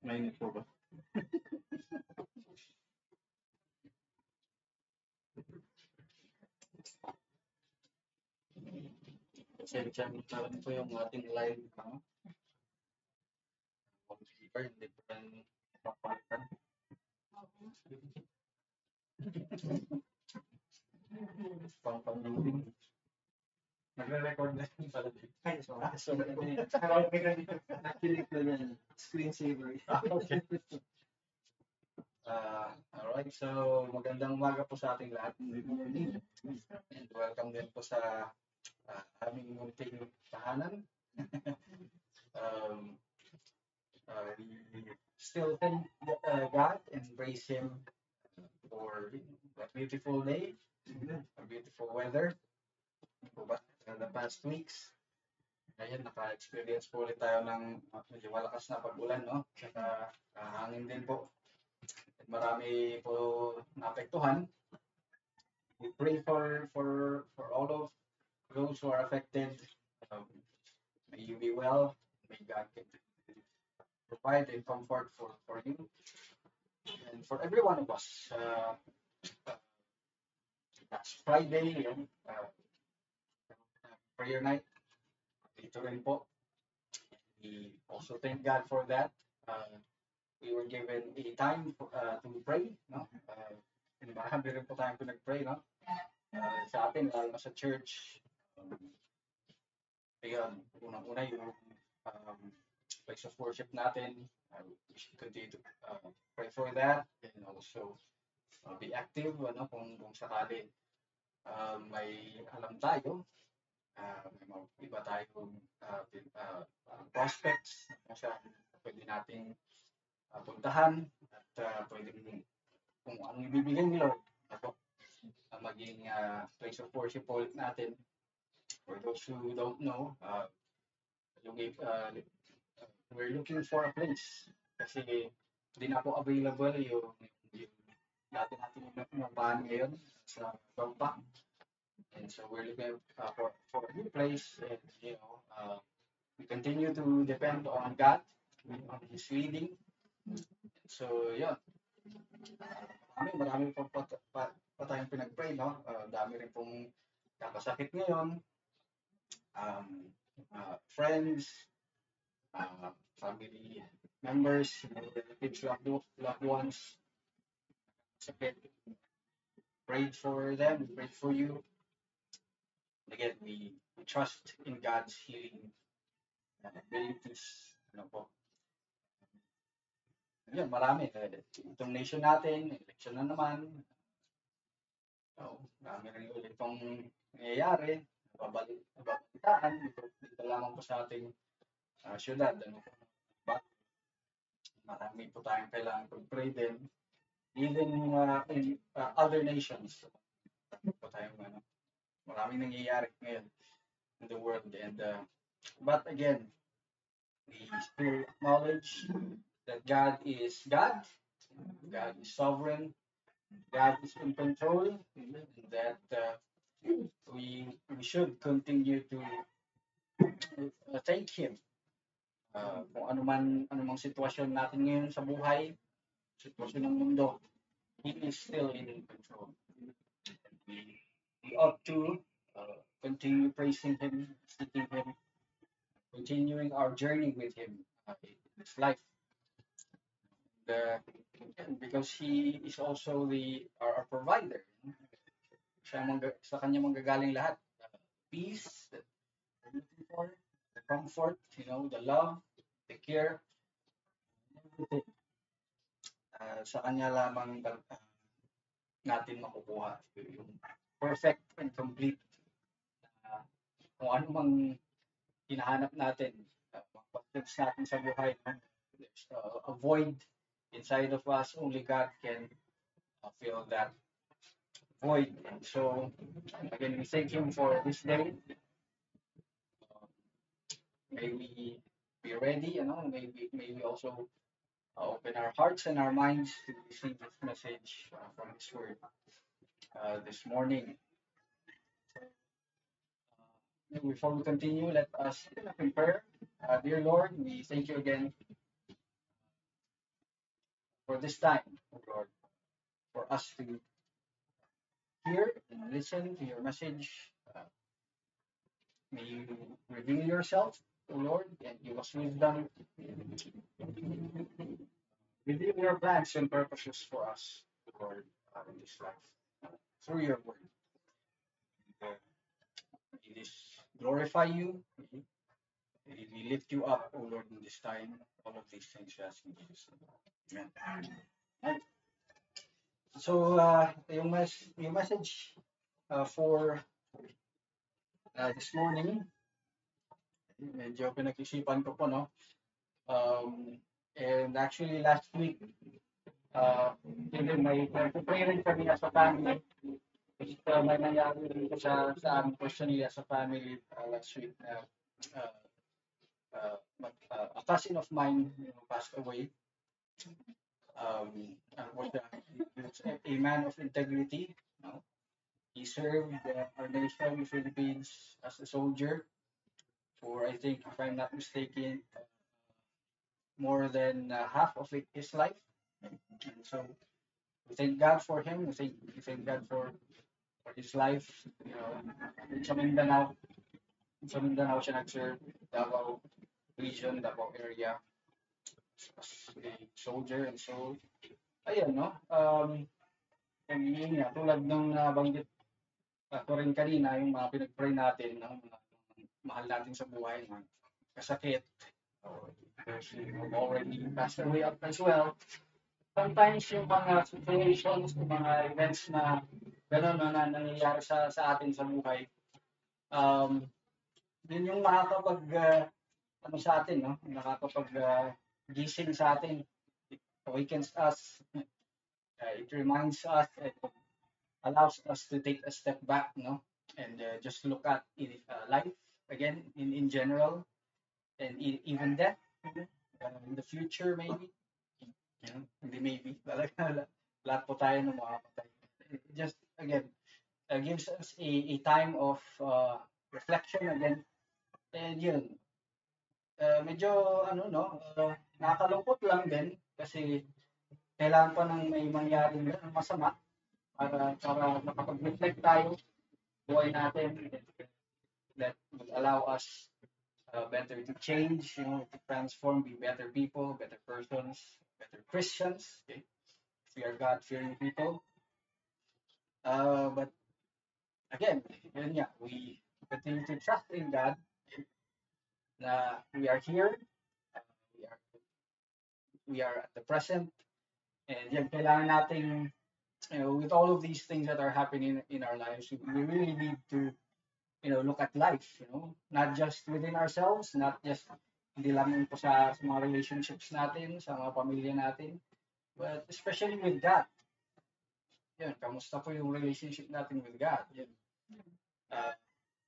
Mainit po ba? Pasensya na lang po yung ating live, computer, hindi po yan papalitan. Pang-loading. Nagre-record na yun pala. Ay, sorry. Nakilig na yan. Screensaver. Okay. Alright, so magandang umaga po sa ating lahat. And welcome din po sa aming munting tahanan. um, we still thank God and praise Him for a beautiful day, a beautiful weather. Po ba? The past weeks, ngayon naka-experience po ulit tayo ng medyo malakas na pag-ulan, no? Saka hangin din po. At marami po naapektuhan. We pray for all of those who are affected. Um, may you be well. May God provide and comfort for you and for every one of us. Last Friday, yung prayer night, dito rin po. We also thank God for that. We were given a time to pray, no? Marami rin po tayong pinag-pray, no? Sa atin, lalo na sa church. Ayun, unang-una yung place of worship natin. We should continue to pray for that and also be active, ano, kung sakali may alam tayo, may mga iba tayong prospects na siya pwede nating puntahan at pwedeng kung anong ibibigay ni Lord ako maging place of worship ulit natin. For those who don't know, yung, we're looking for a place kasi hindi na po available yung dati natin yung unahan ngayon sa Bangpa. And so we're looking for a new place and, we continue to depend on God, on His leading. So, yeah. Marami pa tayong pinag-pray, no? Dami rin pong kakasakit ngayon. Friends, family members, relatives, loved ones, sakit. Prayed for them, prayed for you. Again, we trust in God's healing abilities. Ano po? Yun, marami. Itong nation natin, election na naman. So, marami rin ulit itong nangyayari. Nababalitaan. Dito lamang po sa ating syudad. Ano po? Marami po tayong kailangan pag-pray din. Even in other nations. Po tayong, maraming nangyayari ngayon in the world. And but again, we still acknowledge that God is God. God is sovereign. God is in control. And that we should continue to thank Him. Kung anumang sitwasyon natin ngayon sa buhay, sitwasyon ng mundo, He is still in control. We ought to continue praising Him, seeking Him, continuing our journey with Him in this life. Because He is also our provider. Sa Kanya manggagaling lahat. Peace that we're looking for, the comfort, the love, the care, everything. Sa Kanya lamang natin makukuha yung perfect and complete kung ano mang hinahanap natin, pag-tips natin sa buhay. There's a void inside of us. Only God can fill that void. And so, again, we thank Him for this day. May we be ready, may we also open our hearts and our minds to receive this message from His Word this morning. Before we continue, let us prepare. Dear Lord, we thank you again for this time, O Lord, for us to hear and listen to your message. May you reveal yourself, O Lord, and give us wisdom. Reveal your plans and purposes for us, O Lord, in this life, through your word. May this glorify you. May we lift you up, O Lord, in this time. All of these things we ask in Jesus' name. Amen. So, yung message for this morning, medyo pinag-isipan ko po, no? And actually, last week, may pray rin kami as a family. Kasi may nangyari rin ko sa amin personally as a family last week. A cousin of mine passed away. Was a man of integrity. He served our nation, the Philippines, as a soldier for, I think, if I'm not mistaken, more than half of his life. And so we thank God for him. We thank God for his life. Sa Mindanao siya nag-serve, Davao region, Davao area, as a soldier. And so, ayun, no? And yun nga, tulad nung nabanggit ko rin kanina, yung mga pinag-pray natin, no? Mahal natin sa buhay, mga kasakit, who already passed away up as well. Sometimes yung mga situations, yung mga events na gano'n na nangyayari sa atin sa buhay, yun yung nakakapag sa atin, no? Nakakapag gising sa atin. It awakens us. It reminds us, it allows us to take a step back, no? And just look at life again in general, and even death in the future maybe. Hindi maybe. Lahat po tayo ng mga patay. It just, again, gives us a time of reflection again. And yun, medyo, nakakalungkot lang din kasi kailangan pa ng may mangyaring masama para makapag-reflect tayo buhay natin that will allow us better to change, to transform, be better people, better persons, better Christians. Okay? We are God-fearing people. But again, yun nga, we continue to trust in God. Na we are here, we are at the present, and yan, kailangan nating, with all of these things that are happening in our lives, we really need to, look at life, not just within ourselves, not just hindi lang po sa mga relationships natin, sa mga pamilya natin, but especially with God. Yan, kamusta po yung relationship natin with God? Yan.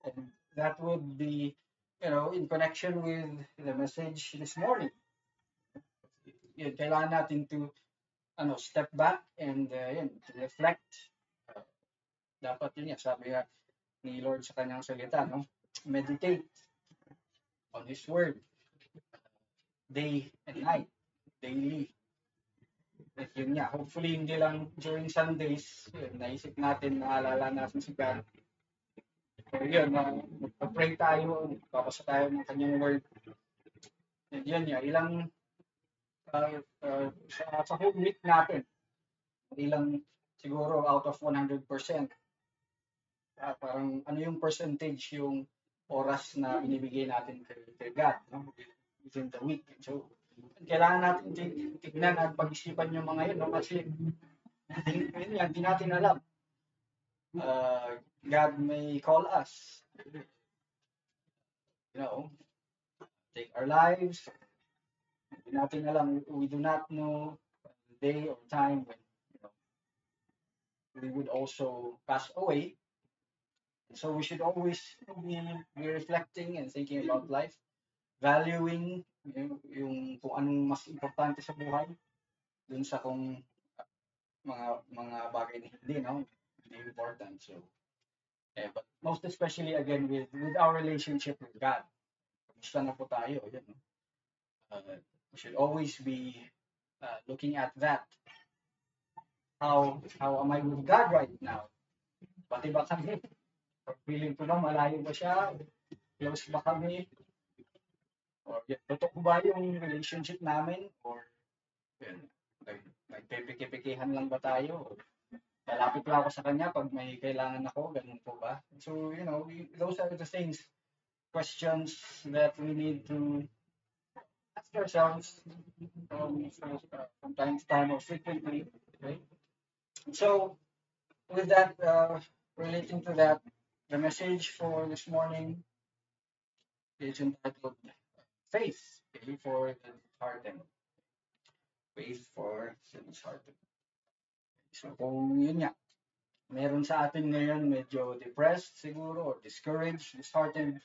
And that would be, in connection with the message this morning. Yan, kailangan natin to step back and to reflect. Dapat yun, sabi nga ni Lord sa kanyang salita, meditate on His Word day and night, daily. At yun nga, hopefully hindi lang during Sundays, naisip natin, naalala natin si God. So yun, magpa-pray tayo, magpapasa tayo ng kanyang Word. And yun nga, ilang sa whole week natin, ilang siguro out of 100%, parang ano yung percentage yung oras na binibigay natin kay God, within the week. So, kailangan natin tignan at pag-isipan yung mga yun, kasi hindi natin alam. God may call us, take our lives. Hindi natin alam. We do not know the day or time when we would also pass away. So we should always be reflecting and thinking about life, valuing yung kung anong mas importante sa buhay dun sa kung mga bagay na hindi important. So, but most especially again with our relationship with God. Kamusta na po tayo? We should always be looking at that how am I with God right now? Pati ba kami? Feeling ko na malayo ba siya? Close ba kami? Or totoo ba yung relationship namin? Or yun, nagpipiki-pikihan lang ba tayo? Or lalapit lang ako sa kanya pag may kailangan ako? Ganun po ba? So, those are the things, questions that we need to ask ourselves from time to time or frequently. Okay? So, with that, relating to that, the message for this morning is entitled Faith, okay, for the disheartened. Faith for the disheartened. So kung yun nga, meron sa atin ngayon medyo depressed siguro or discouraged, disheartened,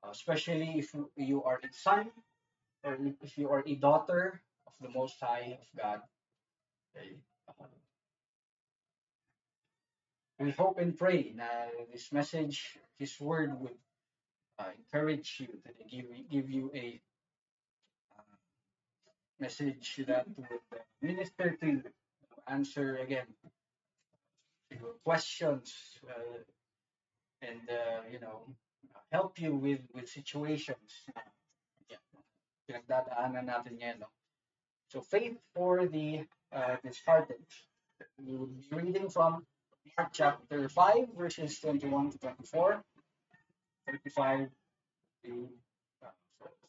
especially if you are a son or if you are a daughter of the Most High of God. Okay? We hope and pray na this message, His word would encourage you, that give you a message that would minister to you, answer again your questions, and help you with situations. Pinagdadaanan natin ngayon, no? So faith for the disheartened. We will be reading from Mark chapter 5, verses 21 to 24, 35 to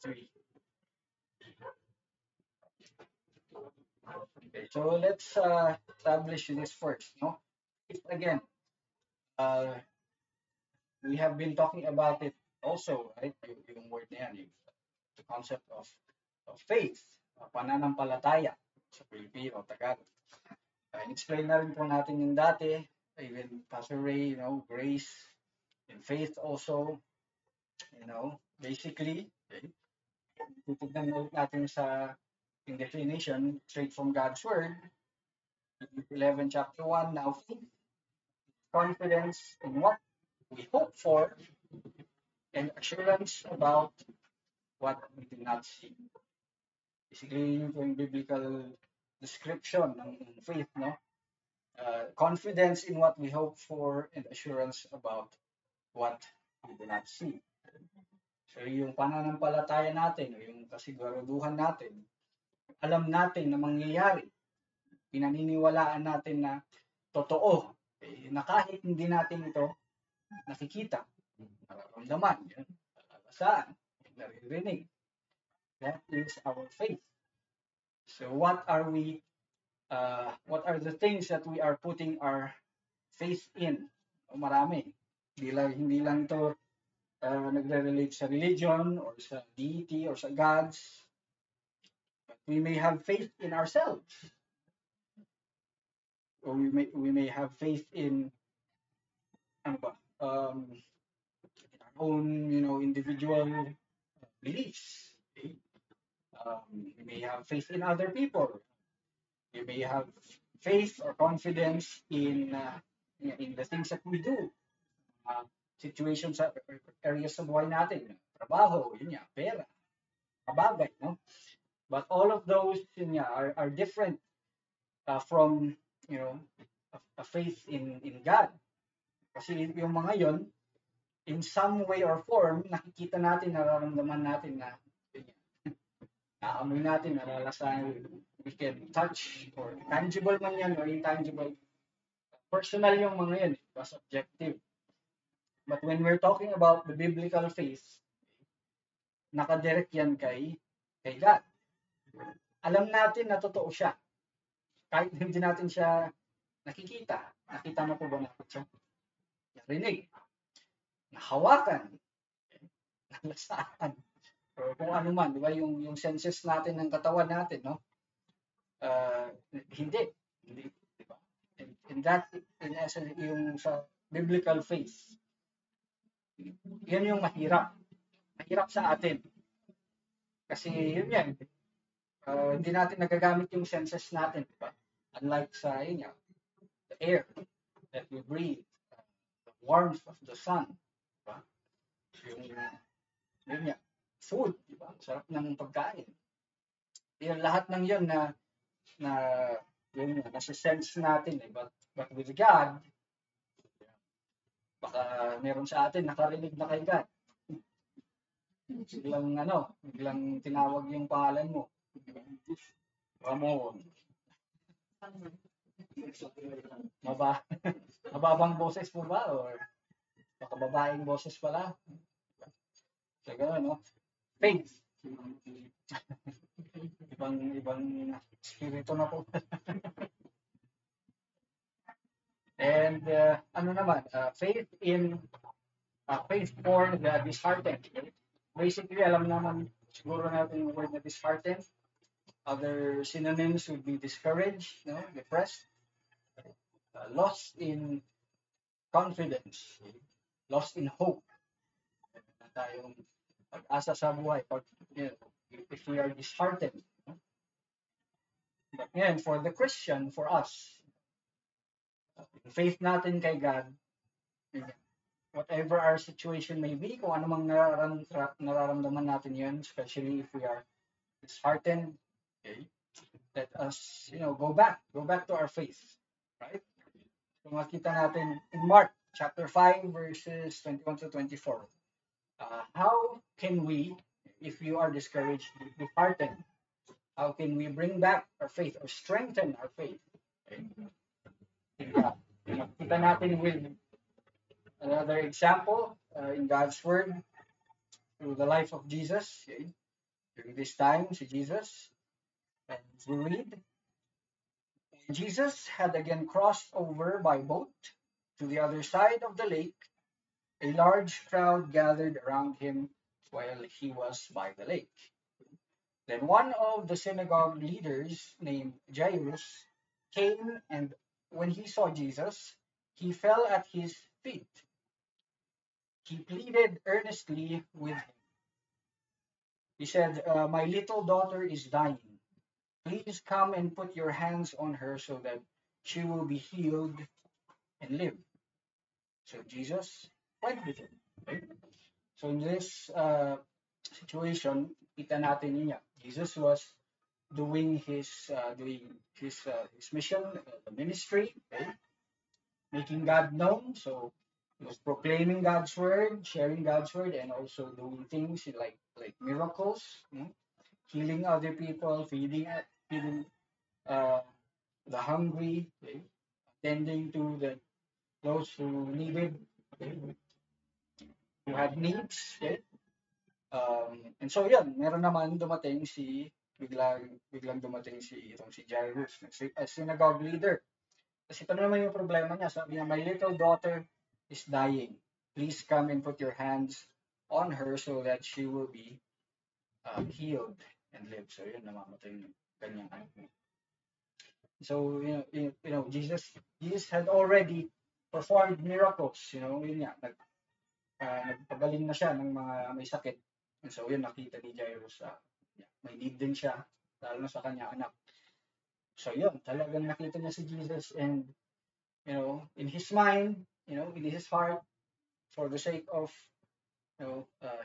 3. Okay, so let's establish this first. No, if again, we have been talking about it also, right? Yung word na yan, the concept of faith, pananampalataya sa Pilipino, Tagalog. Explain na rin po natin yung dati, even Pastor Ray, grace and faith also, basically, okay, titignan natin sa in definition straight from God's word, 11 chapter 1, now faith, confidence in what we hope for, and assurance about what we do not see. Basically, yung biblical description ng faith, no? Confidence in what we hope for and assurance about what we do not see. So yung pananampalataya natin, yung kasiguraduhan natin, alam natin na mangyayari, pinaniniwalaan natin na totoo, na kahit hindi natin ito nakikita, nararamdaman, nalalasan, naririnig. That is our faith. So what are the things that we are putting our faith in? Marami. Hindi lang ito nagre-relate sa religion or sa deity or sa gods. But we may have faith in ourselves. Or we may have faith in in our own, individual beliefs. Okay? We may have faith in other people. We may have faith or confidence in the things that we do. Situations sa areas sa buhay natin, trabaho, yun nga, pera, kabagay, no? But all of those are different from a faith in God. Kasi yung mga yon, in some way or form, nakikita natin, nararamdaman natin na naamoy natin, nalalasahan, we can touch, or tangible man yan or intangible. Personal yung mga yan, subjective. But when we're talking about the biblical faith, nakadirect yan kay God. Alam natin na totoo siya. Kahit hindi natin siya nakikita. Nakita na po ba natin siya? Narinig. Nahawakan. Nalasaan. Or kung ano man, di ba? Yung senses natin ng katawan natin, no? Hindi. Di ba? And that, in essence, yung sa biblical faith, yan yung mahirap. Mahirap sa atin. Kasi yun yan. Hindi natin nagagamit yung senses natin, di ba? Unlike sa the air that we breathe, the warmth of the sun, di ba? Yun food, di ba? Sarap ng pagkain. Yung lahat ng yun na yun yun, nasa-sense natin eh. But with God, baka meron sa atin nakarinig na kay God. Biglang tinawag yung pangalan mo. Ramon. Mababang boses mo ba? Or baka babaeng boses pala? So, gano'n, no? Faith. Ibang spirito na po. And faith for the disheartened. Basically, alam naman siguro natin yung word na disheartened. Other synonyms would be discouraged, depressed, lost in confidence, lost in hope. Na tayong pag-asa sa buhay, if we are disheartened. But ngayon, for the Christian, for us, faith natin kay God, whatever our situation may be, kung ano mang nararamdaman natin yun, especially if we are disheartened, okay, let us, go back to our faith, right? So makita natin in Mark chapter 5 verses 21 to 24. How can we, if you are discouraged, disheartened, how can we bring back our faith or strengthen our faith? Okay? Makita natin with another example in God's Word through the life of Jesus. Okay? During this time, si Jesus, and we read, Jesus had again crossed over by boat to the other side of the lake. A large crowd gathered around him while he was by the lake. Then one of the synagogue leaders named Jairus came, and when he saw Jesus, he fell at his feet. He pleaded earnestly with him. He said, "My little daughter is dying. Please come and put your hands on her so that she will be healed and live." So Jesus went with him. Okay? So in this situation, kita natin niya. Jesus was doing his mission, the ministry, okay? Making God known. So he was proclaiming God's word, sharing God's word, and also doing things like miracles, healing other people, feeding the hungry, okay? Attending to those who needed, okay? Who had needs, okay? And so yun, meron naman biglang dumating si Jairus, synagogue leader. Kasi ito naman yung problema niya. Sabi niya, "My little daughter is dying. Please come and put your hands on her so that she will be healed and live." So yun, namamatay yung kanyang anak. So Jesus had already performed miracles. Yun nga, nagpagaling na siya ng mga may sakit. And so yun, nakita ni Jairus, may need din siya, lalo na sa kanya anak. So yun, talagang nakita niya si Jesus, and in his mind, in his heart, for the sake of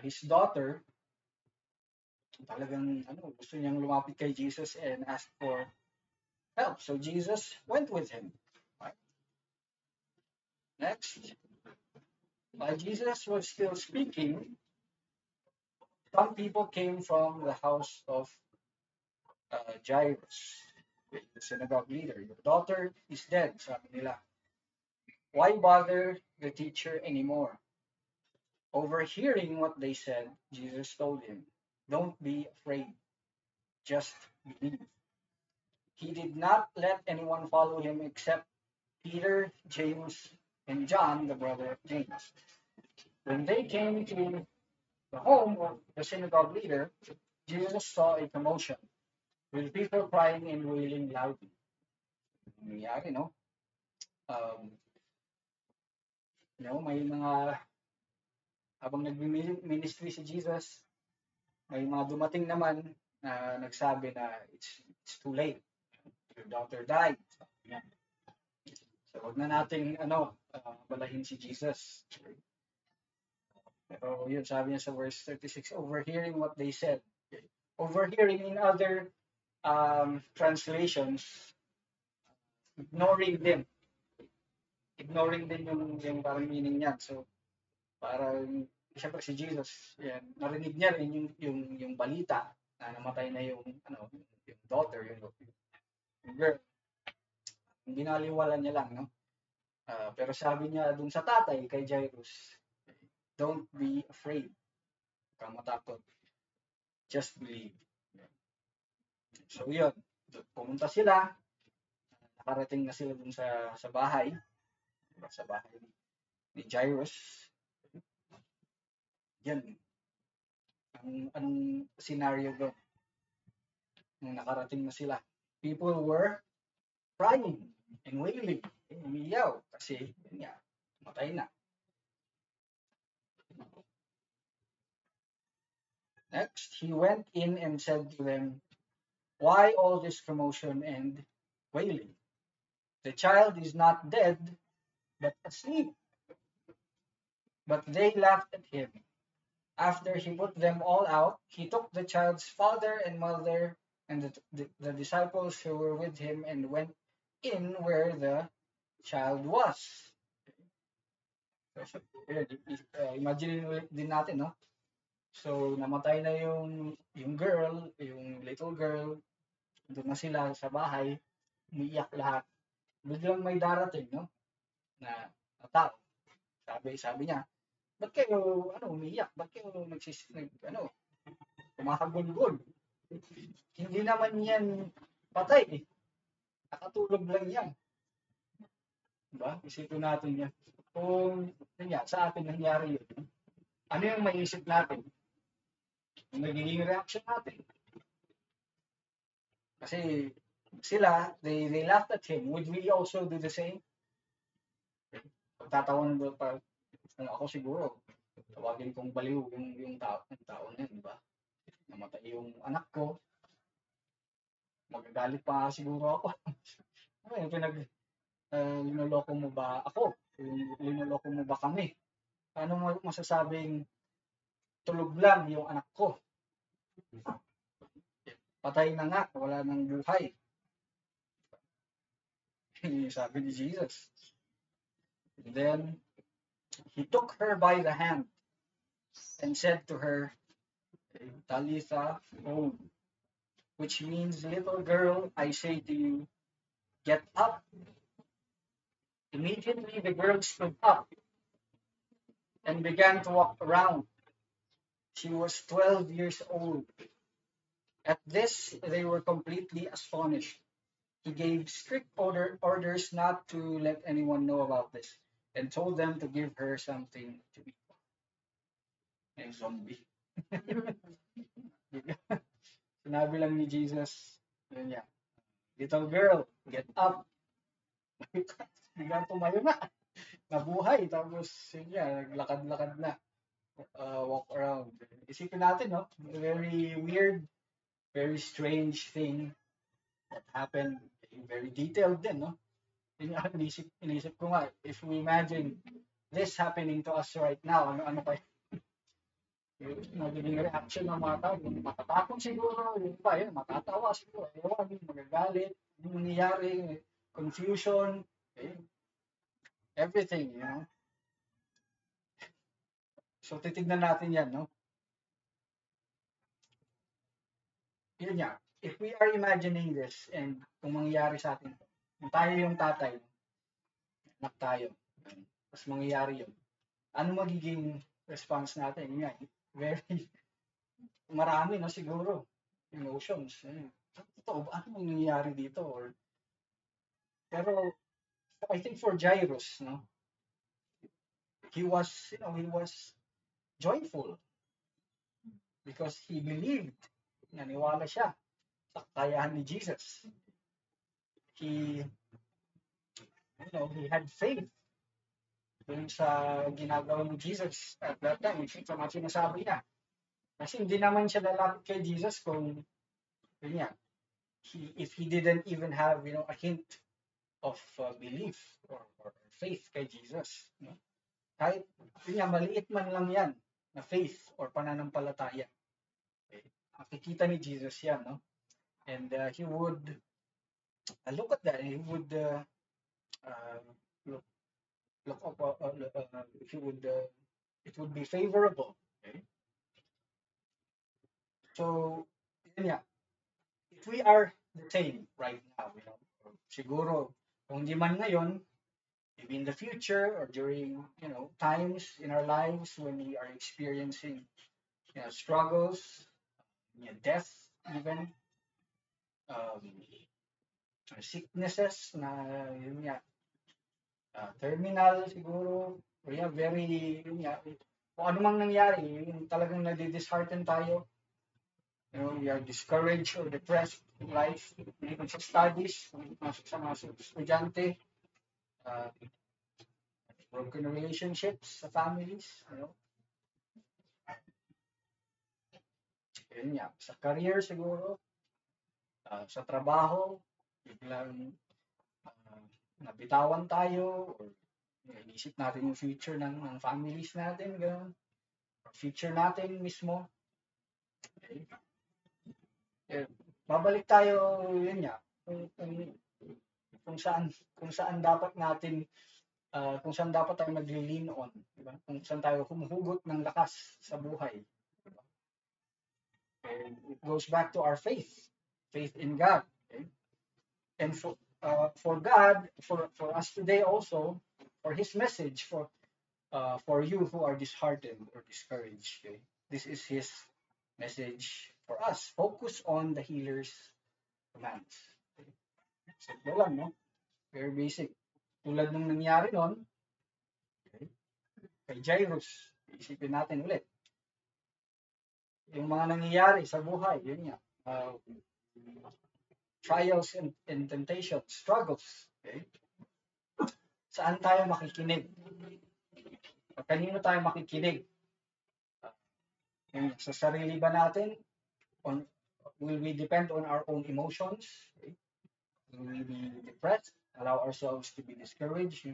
his daughter, talagang gusto niyang lumapit kay Jesus and ask for help. So Jesus went with him. Right? Next, while Jesus was still speaking, some people came from the house of Jairus, the synagogue leader. "Your daughter is dead," sabi nila. "Why bother the teacher anymore?" Overhearing what they said, Jesus told him, "Don't be afraid, just believe." He did not let anyone follow him except Peter, James, and John, the brother of James. When they came to the home of the synagogue leader, Jesus saw a commotion, with people crying and wailing loudly. Nangyari, no? May mga, habang nag-ministry si Jesus, may mga dumating naman na nagsabi na it's too late. Your daughter died. So wag na nating balahin si Jesus. Pero yun, sabi niya sa verse 36, overhearing what they said. Okay. Overhearing in other translations, ignoring din. Ignoring din yung parang meaning niyan. So, parang, siyempre si Jesus, yan, narinig niya rin yung balita na namatay na yung, yung daughter, yung girl. Binaliwala niya lang, no? Pero sabi niya dun sa tatay, kay Jairus, don't be afraid. Huwag kang matakot. Just believe. So, yun. Pumunta sila. Nakarating na sila dun sa bahay. Sa bahay ni Jairus. Yan. Anong scenario doon? Nung nakarating na sila. People were crying and wailing. Umiyaw. Kasi, yun nga, matay na. Next, he went in and said to them, why all this commotion and wailing? The child is not dead, but asleep. But they laughed at him. After he put them all out, he took the child's father and mother and the disciples who were with him and went in where the child was. So, imagine din natin, no? So, namatay na yung girl, yung little girl, doon na sila sa bahay, umiiyak lahat. Biglang may darating, no? Na tao. Sabi niya, ba't kayo, umiiyak? Ba't kayo kumakagulgol? Hindi naman yan patay, eh. Nakatulog lang yan. Diba? Isipin natin yan. Kung, sa atin nangyari yun, ano yung maisip natin? Yung nagiging reaction natin. Kasi sila, they laughed at him. Would we also do the same? Pagtatawan doon pa, kung ako siguro, tawagin kong baliw yung tao na yun, diba? Namatay yung anak ko, magagalit pa siguro ako. Linuloko mo ba ako? Linuloko mo ba kami? Ano masasabing tulog lang yung anak ko? Patay na nga, wala nang buhay. Sabi ni Jesus. And then, he took her by the hand and said to her, Talitha Om, which means, little girl, I say to you, get up. Immediately the girl stood up and began to walk around. She was 12 years old. At this, they were completely astonished. He gave strict orders not to let anyone know about this and told them to give her something to eat. A zombie. Sinabi lang ni Jesus, little girl, get up. Biglang tumayo na. Nabuhay. Tapos, naglakad-lakad na. Walk around. Isipin natin, no? Very weird, very strange thing that happened. Very detailed din, no? Inisip ko nga, if we imagine this happening to us right now, ano pa magiging reaction ng mga tao, matatakot siguro, yung pa, matatawa siguro, magagalit, yung nangyayari, confusion, everything, So, titignan natin yan, no? Yun nga, if we are imagining this, and kung mangyayari sa atin, kung tayo yung tatay, anak tayo, tapos mangyayari yun, ano magiging response natin? Yun nga, very, marami, no, siguro, emotions. Totoo ba? Ano nangyayari dito? Pero, I think for Jairus, no, he was joyful because he believed, naniwala siya sa kakayahan ni Jesus. He had faith dun sa ginagawa ni Jesus at that time, sa mga sinasabi niya. Kasi hindi naman siya lalapit kay Jesus kung, if he didn't even have, a hint of belief or faith kay Jesus. No? Kahit, maliit man lang yan na faith or pananampalataya. Okay? Makikita ni Jesus yan, no? And he would look at that, he would look look up, he would it would be favorable. Okay, so yun nga, if we are the same right now, siguro kung di man ngayon, maybe in the future or during times in our lives when we are experiencing struggles, death even, um, sicknesses na yun nga, terminal siguro, very yun nga, kung ano mang nangyari, yung talagang nadi-dishearten tayo, we are discouraged or depressed in life, even sa studies, masuk sa mga estudyante, uh, broken relationships sa families, yun nga, sa career siguro, sa trabaho, biglang nabitawan tayo, or inisip natin yung future ng families natin, gano'n, future natin mismo. Okay. Babalik tayo, yun nga, kung saan dapat natin, kung saan dapat tayo mag-lean on, diba? Kung saan tayo humuhugot ng lakas sa buhay. Diba? And it goes back to our faith in God. Okay? And for God, for us today also, for His message, for you who are disheartened or discouraged, okay? This is His message for us. Focus on the healer's commands. Okay? Simple lang, no? Very basic. Tulad nung nangyari nun, okay, kay Jairus, isipin natin ulit. Yung mga nangyayari sa buhay, yun nga, trials and temptations, struggles, okay? Saan tayo makikinig? Kanino tayo makikinig? Sa sarili ba natin? Will we depend on our own emotions? Okay? Will we be depressed? Allow ourselves to be discouraged?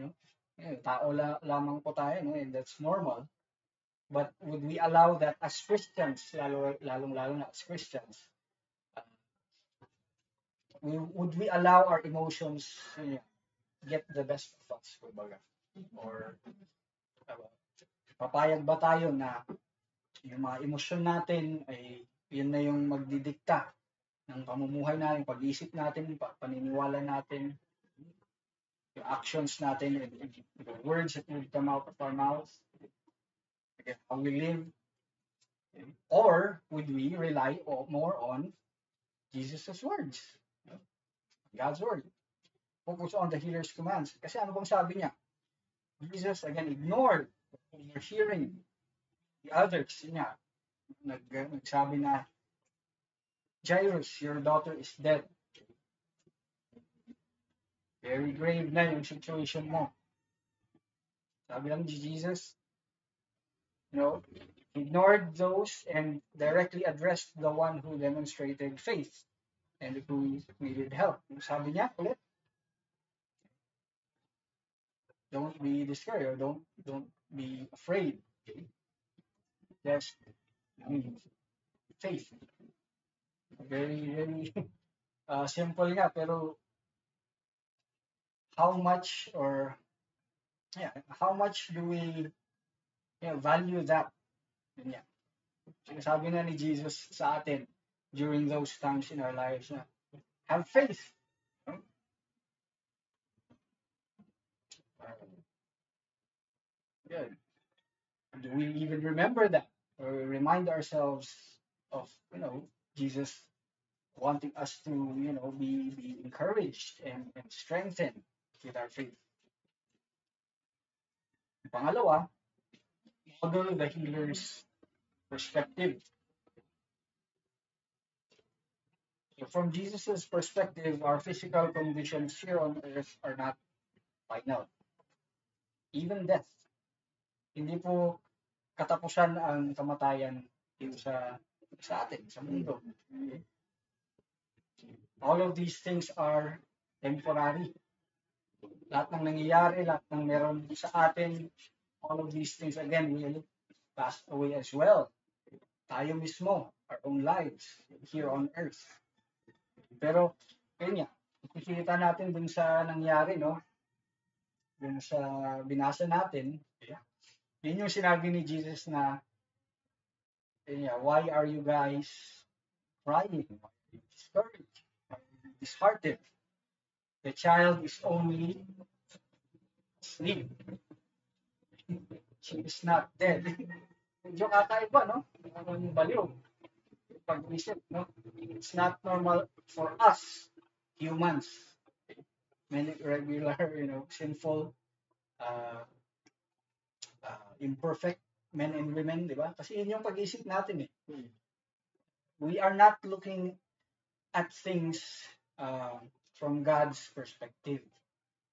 Tao lamang po tayo, and that's normal. But would we allow that as Christians, lalong-lalo na as Christians, would we allow our emotions get the best of us, kumbaga? Or papayag ba tayo na yung mga emosyon natin ay yun na yung magdidikta ng pamumuhay natin, pag-iisip natin, paniniwala natin, yung actions natin, the words that will come out of our mouth, how we live? Or would we rely more on Jesus' words? God's word. Focus on the healer's commands. Kasi ano bang sabi niya? Jesus, again, ignored hearing the others niya. Nagsabi na, Jairus, your daughter is dead. Very grave na yung situation mo. Sabi lang ni Jesus, ignored those and directly addressed the one who demonstrated faith and who needed help. Sabi niya ulit, don't be discouraged, don't be afraid. Just faith. Very, very simple nga, pero how much do we value that? Yeah. Sinasabi na ni Jesus sa atin during those times in our lives na have faith. Do we even remember that, or remind ourselves of Jesus wanting us to be encouraged and strengthened with our faith? Pangalawa, model the healer's perspective. So from Jesus' perspective, our physical conditions here on earth are not final. Even death. Hindi po katapusan ang kamatayan dito sa atin, sa mundo. All of these things are temporary. Lahat ng nangyayari, lahat ng meron sa atin, all of these things again will pass away as well. Tayo mismo, our own lives here on earth. Pero, yun nga, if makikita natin dun sa nangyari, no? Dun sa binasa natin, yun yung sinabi ni Jesus na, why are you guys crying? Why are you discouraged? Why are you disheartened? The child is only asleep. She is not dead. Medyo kakaiba, no? Ang baliw. Pag-isip, no? It's not normal for us, humans. Many regular, sinful, uh, imperfect men and women, di ba? Kasi yun yung pag-isip natin eh. We are not looking at things uh, from God's perspective,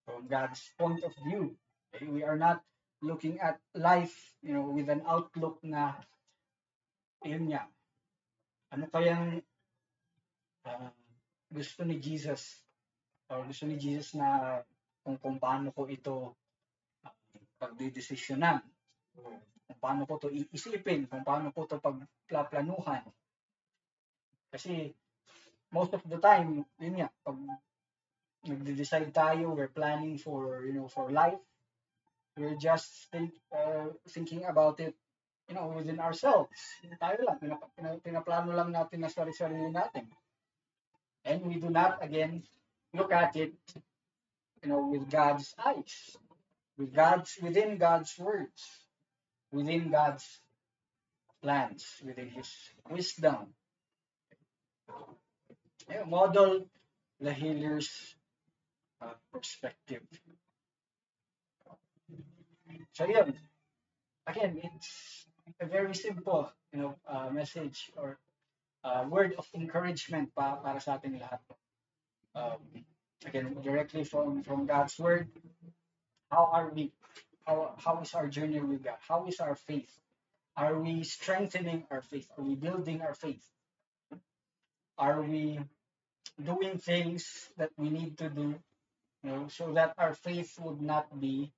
from God's point of view. Okay? We are not looking at life, with an outlook na, yun nga, ano kayang uh, gusto ni Jesus, or gusto ni Jesus na kung paano ko ito pagdidesisyonan, kung paano ko to iisipin, kung paano ko to pagplaplanuhan. Kasi most of the time, yun nga, pag nagde-decide tayo, we're planning for, for life, we're just thinking about it, within ourselves. Tayo lang, pinaplano lang natin na sarili natin. And we do not, again, look at it, with God's eyes, within God's words, within God's plans, within His wisdom. Model the healer's perspective. So yun, again, it's a very simple, message or word of encouragement para sa ating lahat. Again, directly from God's word. How are we? How is our journey with God? How is our faith? Are we strengthening our faith? Are we building our faith? Are we doing things that we need to do, so that our faith would not be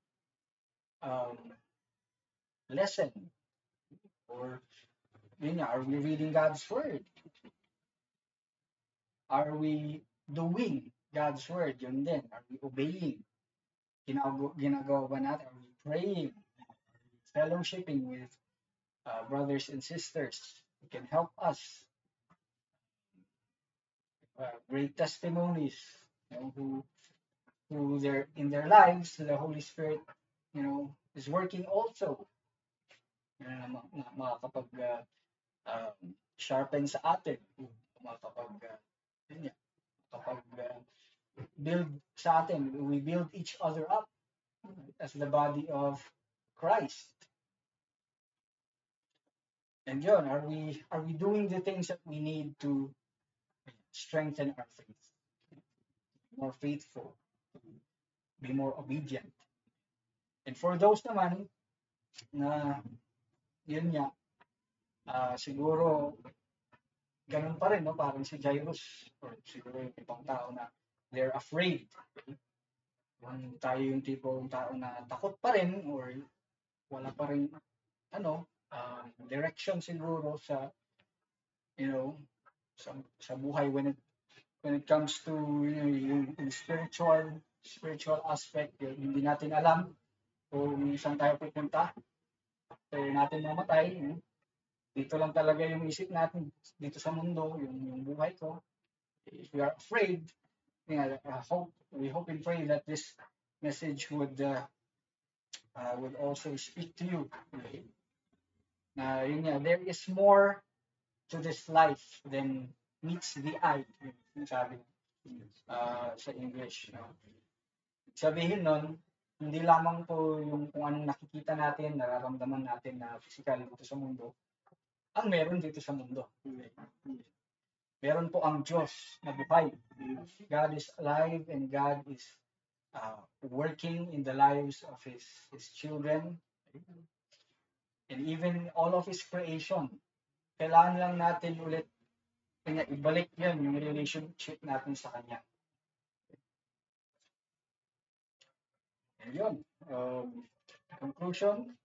lessened? Or, are we reading God's word? Are we doing God's word? Yun din. Are we obeying? Ginagawa ba natin? Are we praying? Fellowshipping with brothers and sisters who can help us? Great testimonies, who in their lives, the Holy Spirit, is working also. Makakapag sharpen sa atin, makakapag build sa atin. We build each other up as the body of Christ. And yun, are we doing the things that we need to strengthen our faith, be more faithful, be more obedient? And for those naman na yun nga, siguro ganun pa rin, no? Parang si Jairus, or siguro yung ibang tao na they're afraid. Kung tayo yung tipong tao na takot pa rin, or wala pa rin, direction siguro sa, sa buhay when it comes to, yung spiritual aspect, hindi natin alam kung saan tayo pupunta. So, natin mamatay, dito lang talaga yung isip natin, dito sa mundo, yung buhay ko. If we are afraid, we hope and pray that this message would also speak to you. There is more to this life than meets the eye, sabi sa English. Sabihin nun, hindi lamang po yung kung anong nakikita natin, nararamdaman natin na physical dito sa mundo, ang meron dito sa mundo. Meron po ang Diyos na buhay. God is alive and God is working in the lives of His children. And even all of His creation. Kailangan lang natin ulit ibalik yan, yung relationship natin sa Kanya. And yun, conclusion.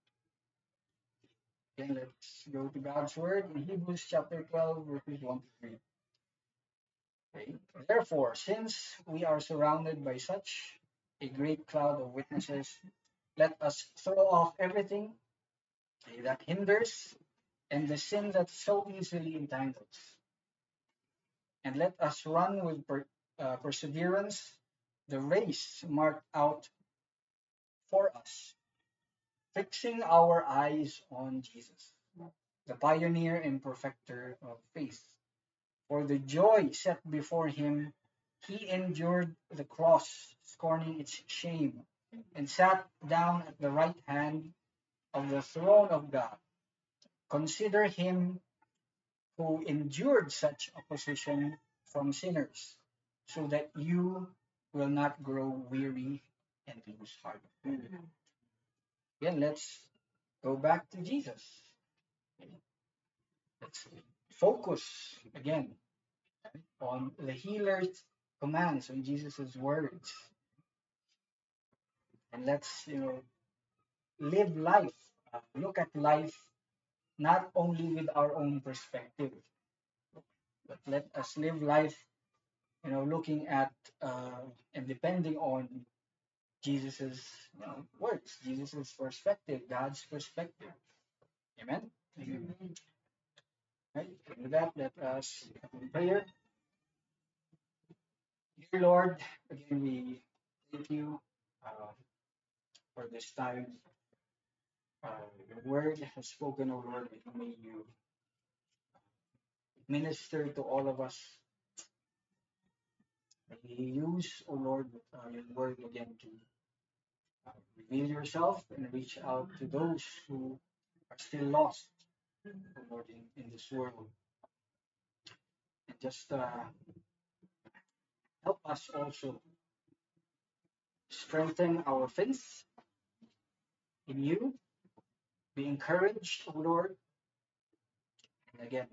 Again, let's go to God's Word in Hebrews chapter 12, verses 1 to 3. Okay? Therefore, since we are surrounded by such a great cloud of witnesses, let us throw off everything that hinders and the sin that so easily entangles, and let us run with perseverance the race marked out for us, fixing our eyes on Jesus, the pioneer and perfecter of faith. For the joy set before him, he endured the cross, scorning its shame, and sat down at the right hand of the throne of God. Consider him who endured such opposition from sinners, so that you will not grow weary and lose heart. Again, let's go back to Jesus. Let's focus again on the healer's commands, on Jesus' words, and let's live life. Look at life not only with our own perspective, but let us live life, looking at and depending on Jesus's words, Jesus's perspective, God's perspective. Amen. Amen. Right. With that, let us have a prayer. Dear Lord, again we thank you uh, for this time. Your word has spoken, O Lord, and may you minister to all of us. May you use, O Lord, your word again to reveal yourself and reach out to those who are still lost, O Lord, in this world. And just help us also strengthen our faith in you, be encouraged, O Lord, and again,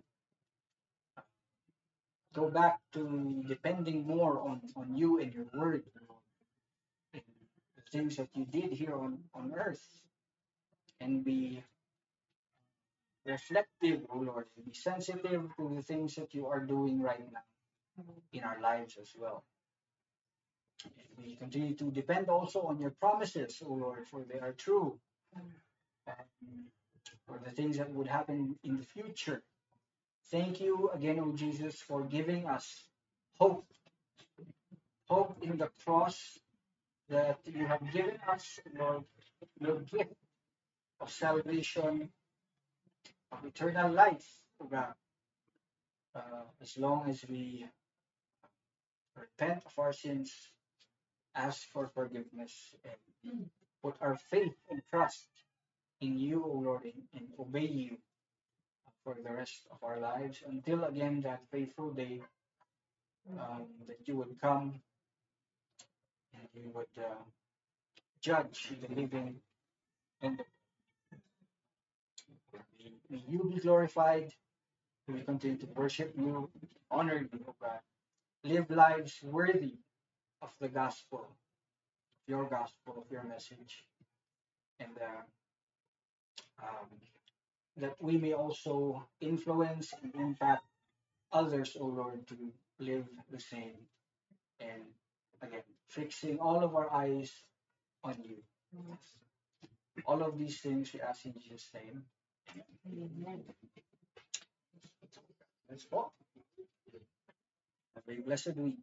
go back to depending more on you and your word, Lord, and the things that you did here on earth, and be reflective, O Lord, and be sensitive to the things that you are doing right now in our lives as well. And we continue to depend also on your promises, O Lord, for they are true. For the things that would happen in the future. Thank you again, O Jesus, for giving us hope. Hope in the cross that you have given us, Lord, your gift of salvation, of eternal life, O God. As long as we repent of our sins, ask for forgiveness, and put our faith and trust in you, O Lord, and obey you for the rest of our lives until again that faithful day that you would come and you would judge the living and the may you be glorified. We continue to worship you, honor you, O God. Live lives worthy of the gospel, of your message, and um, that we may also influence and impact others, O Lord, to live the same. And again, fixing all of our eyes on you. All of these things we ask in Jesus' name. Amen. Let's walk. Have a blessed week.